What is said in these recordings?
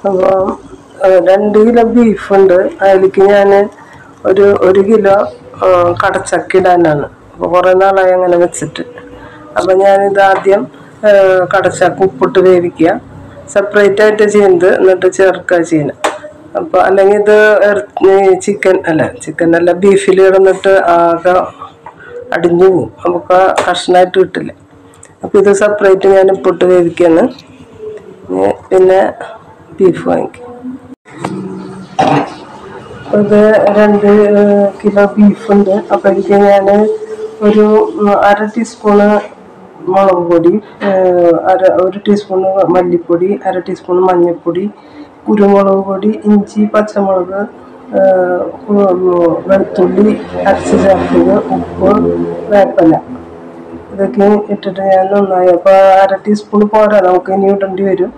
അപ്പോൾ 2 കിലോ ബീഫുണ്ട്. അതിലേക്ക് ഞാൻ ഒരു കിലോ കടച്ചക്ക ഇടാനാണ്. അപ്പോൾ കുറേ നാളായി അങ്ങനെ വെച്ചിട്ട്. അപ്പോൾ ഞാനിത് ആദ്യം കടച്ചക്ക ഉപ്പിട്ട് വേവിക്കുക, സെപ്പറേറ്റ് ആയിട്ട് ചെയ്യുന്നത്, എന്നിട്ട് ചേർക്കുക ചെയ്യുന്നത്. അപ്പോൾ അല്ലെങ്കിൽ ഇത് ചിക്കൻ അല്ല ബീഫിൽ കിടന്നിട്ട് ആകെ അടിഞ്ഞു പോകും, നമുക്ക് കഷ്ണമായിട്ട് കിട്ടില്ല. അപ്പോൾ ഇത് സെപ്പറേറ്റ് ഞാൻ ഉപ്പിട്ട് വേവിക്കുകയാണ്. പിന്നെ ബീഫ് വാങ്ങിക്കും. ഇത് 2 കിലോ ബീഫുണ്ട്. അപ്പോൾ എനിക്ക് ഞാൻ ഒരു 1/2 ടീസ്പൂണ് മുളക് പൊടി, 1 ടീസ്പൂണ് മല്ലിപ്പൊടി, 1/2 ടീസ്പൂണ് മഞ്ഞൾപ്പൊടി, കുരുമുളക് പൊടി, ഇഞ്ചി, പച്ചമുളക്, വെളുത്തുള്ളി അരച്ച് ചേർത്തത്, ഉപ്പ്, വേപ്പില, ഇതൊക്കെ ഇട്ടിട്ട് ഞാൻ നന്നായി. അപ്പോൾ 1/2 ടീസ്പൂൺ പോരാ, നമുക്ക് ഇനി ഇടേണ്ടി വരും.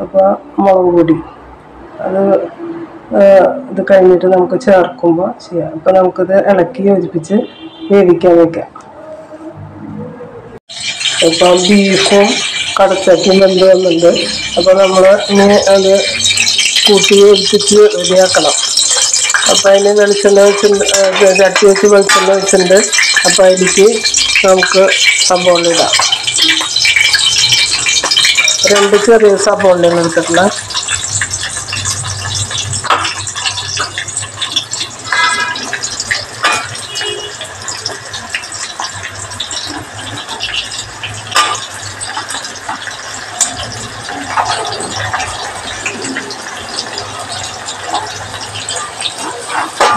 അപ്പോൾ മുളക് പൊടി അത് ഇത് കഴിഞ്ഞിട്ട് നമുക്ക് ചേർക്കുമ്പോൾ ചെയ്യാം. അപ്പോൾ നമുക്കിത് ഇളക്കി യോജിപ്പിച്ച് വേവിക്കാൻ വയ്ക്കാം. അപ്പോൾ ബീഫും കടച്ചക്കയും വെന്ത് വന്നിട്ടുണ്ട്. അപ്പോൾ നമ്മൾ ഇനി അത് കൂട്ടി യോജിപ്പിച്ച് റെഡിയാക്കണം. അപ്പോൾ അതിന് വെളിച്ചെണ്ണ വെച്ചിട്ടുണ്ട്, ചട്ടി വെച്ച് വെളിച്ചെണ്ണ വെച്ചിട്ടുണ്ട്. അപ്പോൾ അതിലേക്ക് നമുക്ക് സബോള ഇടാം. 2 ചെറിയ സബോളയാണ് എടുത്തിട്ടുള്ള.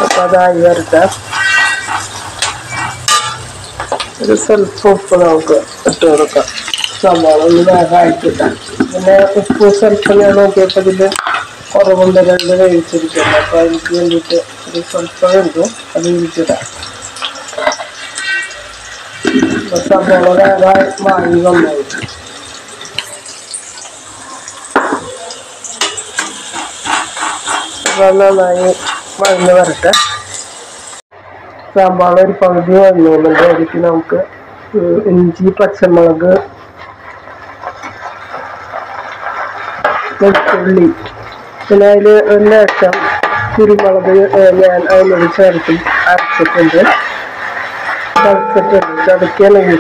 അപ്പോൾ അതായി വരട്ടെ. ഒരു സ്വല്പം ഉപ്പ് നമുക്ക് ഇട്ട് കൊടുക്കാം, സവാള ഒന്ന് വേഗമായിട്ടിട്ടാൽ. പിന്നെ ഉപ്പ് സ്വല്പം ഞാൻ നോക്കിയപ്പോൾ ഇതിൽ കുറവുണ്ട്, 2 വേവിച്ചിരിക്കുന്നത്. അപ്പോൾ എനിക്ക് വേണ്ടിയിട്ട് ഒരു സ്വല്പം ഉണ്ട്, അത് വേവിച്ചിടാം. അപ്പോൾ സവാള വേഗമായി വാങ്ങി വന്നത്. അപ്പോൾ നന്നായി വഴന്ന് വരട്ടെ. സവാള ഒരു പകുതി വഴന്നുകൊണ്ട് അതിലേക്ക് നമുക്ക് ഇഞ്ചി, പച്ചമുളക്, വെളുത്തുള്ളി, പിന്നെ അതിൽ ഒരു ലേശം കുരുമുളക് ഞാൻ അതിനോട് ചേർത്ത് അരച്ചിട്ടുണ്ട്, ചതക്കാണെങ്കിൽ.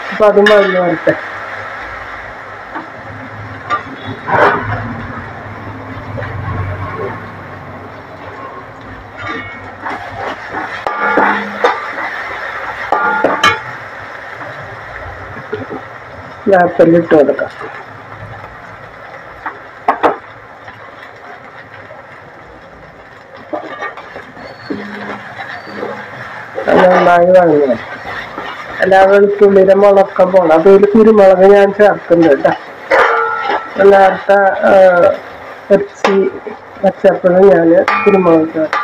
അപ്പം അതും വഴന്ന് വരട്ടെ. വേപ്പിലിട്ട് കൊടുക്കാം. നന്നായി വഴങ്ങി. എല്ലാ വെളുത്തുള്ളിയുടെ മുളക്ക പോണം. അപ്പോൾ ഇതിൽ കുരുമുളക് ഞാൻ ചേർക്കുന്നുണ്ട് കേട്ടോ. നേരത്തെ ഇറച്ചി വെച്ചപ്പോഴും ഞാൻ കുരുമുളക് ചേർക്കും.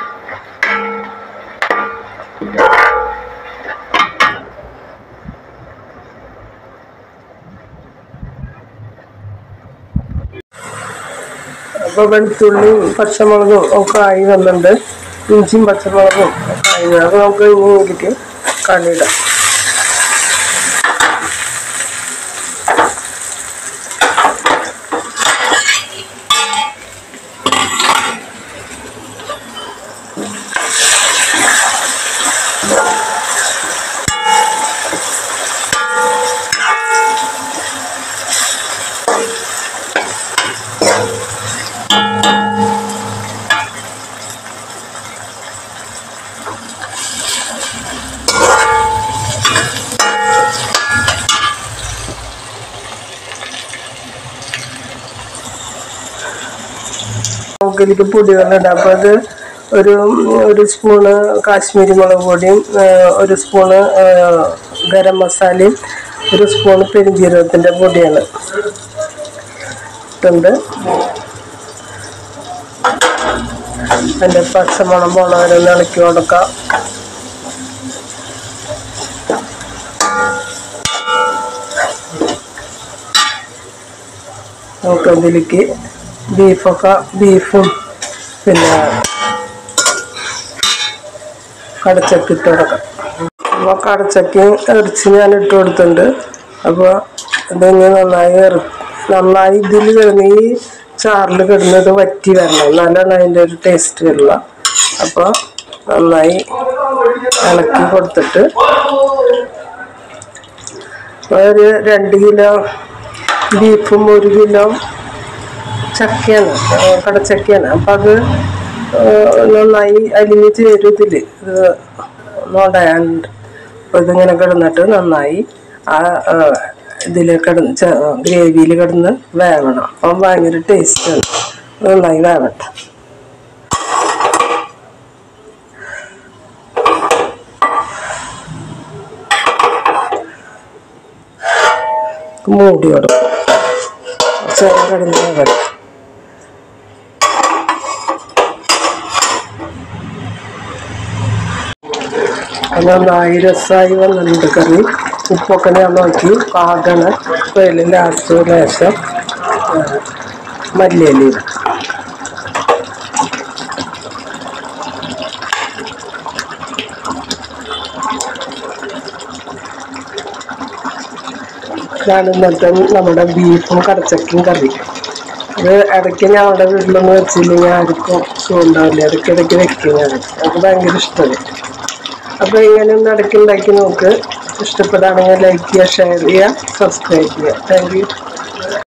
അപ്പോൾ വെളുത്തുള്ളിയും പച്ചമുളകും ഒക്കെ ആയി വന്നിട്ടുണ്ട്, ഇഞ്ചിയും പച്ചമുളകും ഒക്കെ ആയി. അത് നമുക്ക് ഇനി ഇതിലേക്ക് കറിയിടാം. നമുക്കിതിലേക്ക് പൊടികളുണ്ട്. അപ്പോൾ അത് ഒരു സ്പൂണ് കാശ്മീരി മുളക് പൊടിയും, 1 സ്പൂണ് ഗരം മസാലയും, 1 സ്പൂണ് പെരുംജീരകത്തിൻ്റെ പൊടിയാണ് ഇട്ടുണ്ട്. അതിൻ്റെ പച്ചമണം പോണ വരെ ഇളക്കി കൊടുക്കാം. നമുക്കതിലേക്ക് ബീഫും പിന്നെ കടച്ചക്ക ഇട്ട് കൊടുക്കാം. അപ്പോൾ കടച്ചക്കയും ഇറച്ചി ഞാൻ ഇട്ട് കൊടുത്തിട്ടുണ്ട്. അപ്പോൾ ഇതിങ്ങനെ നന്നായി നന്നായി ഇതിൽ കിടന്ന് ഈ ചാറിൽ കിടന്നത് വറ്റി വരണം, എന്നാലാണ് അതിൻ്റെ ഒരു ടേസ്റ്റ് വരില്ല. അപ്പോൾ നന്നായി ഇളക്കി കൊടുത്തിട്ട് ഒരു 2 കിലോ ബീഫും 1 കിലോ ചക്കയാണ്, കടച്ചക്കയാണ്. അപ്പം അത് നന്നായി അലിഞ്ഞ് ചേരും ഇതിൽ, ഇത് നോടയാണ്ട്. അപ്പോൾ ഇതിങ്ങനെ കിടന്നിട്ട് നന്നായി ആ ഇതിൽ കിടന്ന് ഗ്രേവിയിൽ കിടന്ന് വേവണം. അപ്പം ഭയങ്കര ടേസ്റ്റാണ്. നന്നായി വേവട്ടെ. മൂടി കൊടുക്കും, കിടന്ന് വേവട്ടെ. നന്നായി രസമായി വന്നിട്ടുണ്ട് കറി. ഉപ്പൊക്കെ ഞാൻ നോക്കി പാകണ. അതിൽ ലാസ്റ്റ് ലേശം മല്ലിയില ഇതാണ് ഇന്നത്തെ നമ്മുടെ ബീഫും കടച്ചക്കയും കറി. ഇത് ഇടയ്ക്ക് ഞങ്ങളുടെ വീട്ടിലൊന്നും വെച്ചില്ലെങ്കിൽ ആർക്കും സുഖമുണ്ടാവില്ല. ഇടയ്ക്കിടയ്ക്ക് വെക്കും ഞാൻ, എനിക്ക് ഭയങ്കര ഇഷ്ടമാണ്. അപ്പോൾ ഇങ്ങനെ ഒന്ന് ഇടയ്ക്ക് ഉണ്ടാക്കി നോക്ക്. ഇഷ്ടപ്പെടുകയാണെങ്കിൽ ലൈക്ക് ചെയ്യുക, ഷെയർ ചെയ്യുക, സബ്സ്ക്രൈബ് ചെയ്യുക. Thank you.